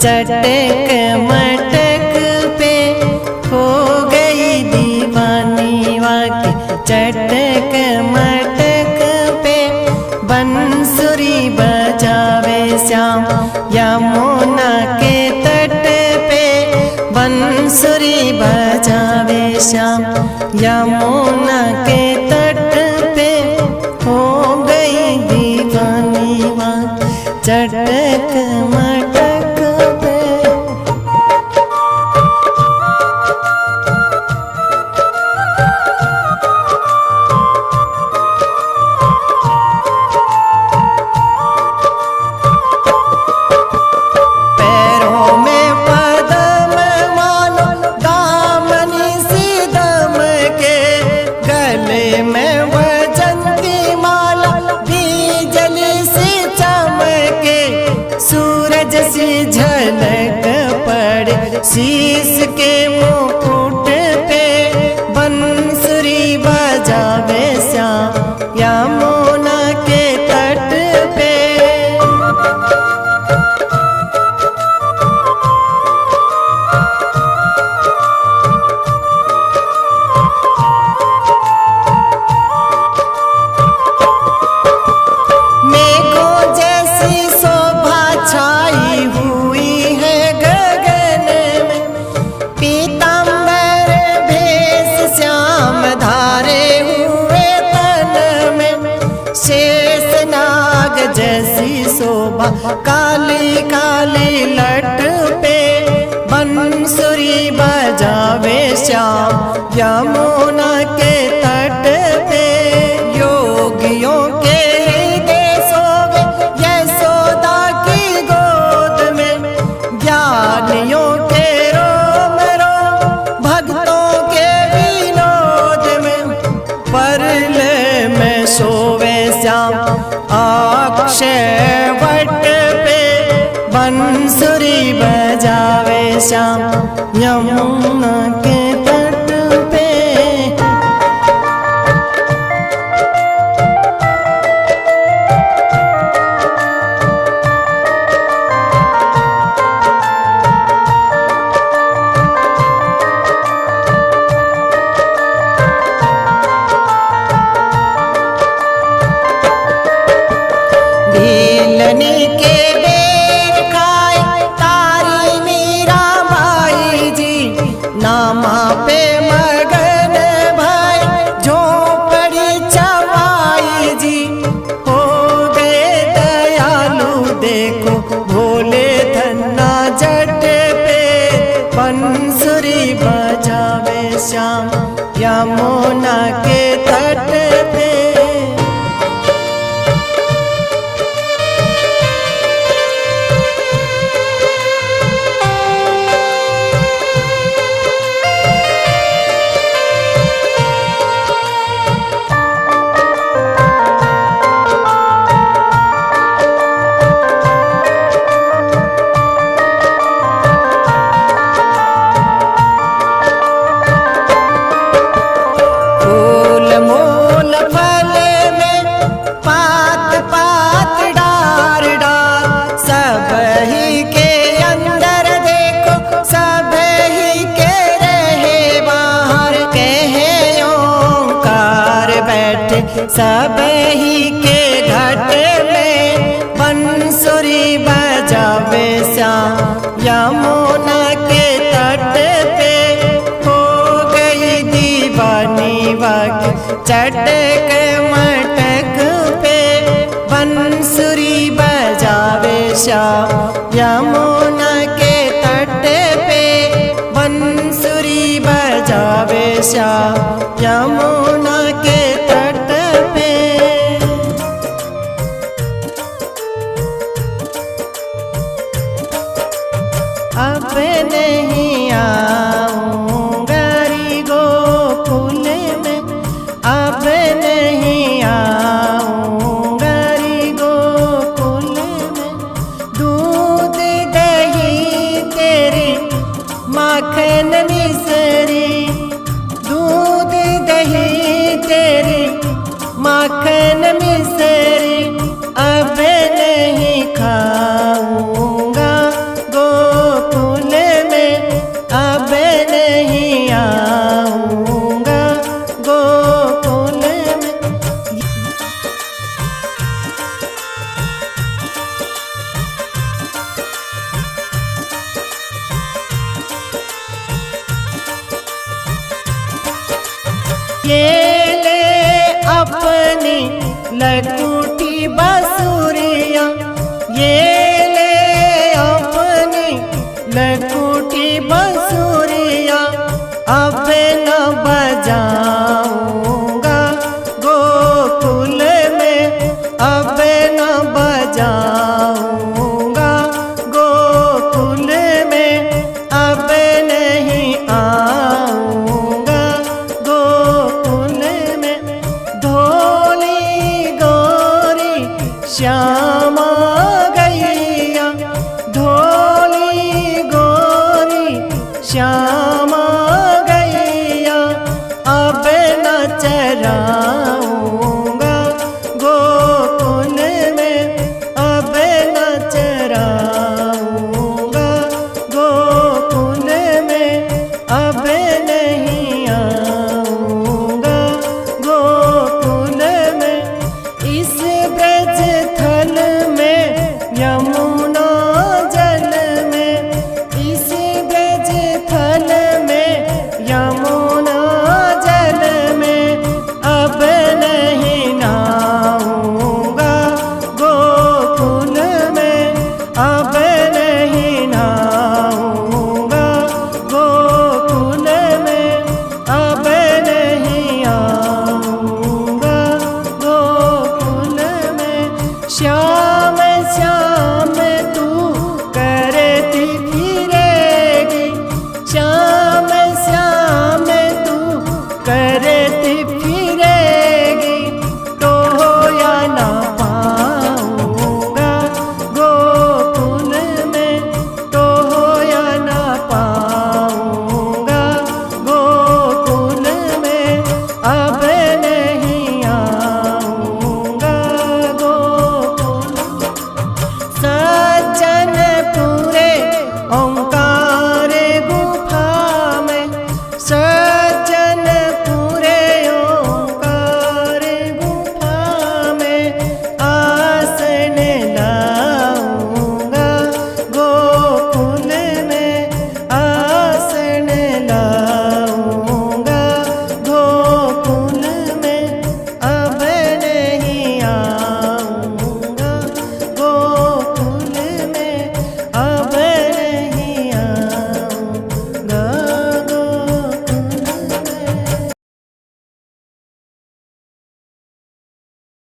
चटक मटक पे हो गई दीवानी वाकी। चटक मटक पे बंसुरी बजावे श्याम यमुना के तट पे। बंसुरी बजावे श्याम यमुना के तट पे हो गई दीवानी वाकी। चटक मटक पे पैरों में पदम मानो दामनी सी दम के। गले में वजंती माला बिजली सी चमके। सूरज सी झलक पड़े शीश के मुकुट पे। बंसुरी बजावे श्याम यमुना के तट पे। मेघों जैसी शोभा छाई हुई है गगन में। पीतांबर भेष श्याम धारे हुए तन में। शेषनाग जैसी शोभा काली काली लट पे। बंसुरी बजावे श्याम यमुना के तट पे। योगियों के हृदय सोवे यशोदा की गोद में। ज्ञानियों के रोम रोम भक्तों के विनोद में। परले में सोवे श्याम अक्षय वट पे। बंसुरी बजावे श्याम यमुना के तट पे। भीलनी के बेर खाए तारी मीरा बाई जी। नामा पे मगन भाई झोपड़ी चवाई जी। हो गए दयालु देखो भोले धन्ना जट पे। बंसुरी बजावे श्याम यमुना के तट पे। फूल मूल फल में पात पात डार डार। सब ही के अंदर देखो सब ही के रहे बाहर। कहे ओंकार बैठे सब ही के घट में। बंसुरी बजावे श्याम यमुना के तट पे हो गई दीवानी वाकी। चटक मटक पे बंसुरी बजावे श्याम यमुना के तट पे। बंसुरी बजावे श्याम यमुना के तट पे। अब नहीं आऊंगा री गोकुल में। अब नहीं आऊंगा री गोकुल में। दूध दही तेरी माखन मिसरी। दूध दही तेरी माखन मिसरी। अब नहीं खाऊंगा गो ये ले अपनी लकुटी बांसुरिया, ये ले अपनी लकुटी बांसुरिया, अब न बजाऊंगा गोकुल में, अब न बजाऊंगा गोकुल में, अब नहीं आऊंगा गोकुल में। धोली गोरी श्यामा गैया, धोली गोरी श्यामा गैया, अब न चराऊंगा गोकुल में, अब न चराऊंगा गोकुल में, अब नहीं आऊंगा गोकुल में। इस ब्रज थल में यमुना जल में, इस ब्रज थल में यमुना जल में, अब नहीं नहाऊंगा गोकुल में, अब नहीं नहाऊंगा गोकुल में, अब नहीं आऊंगा गोकुल में। श्याम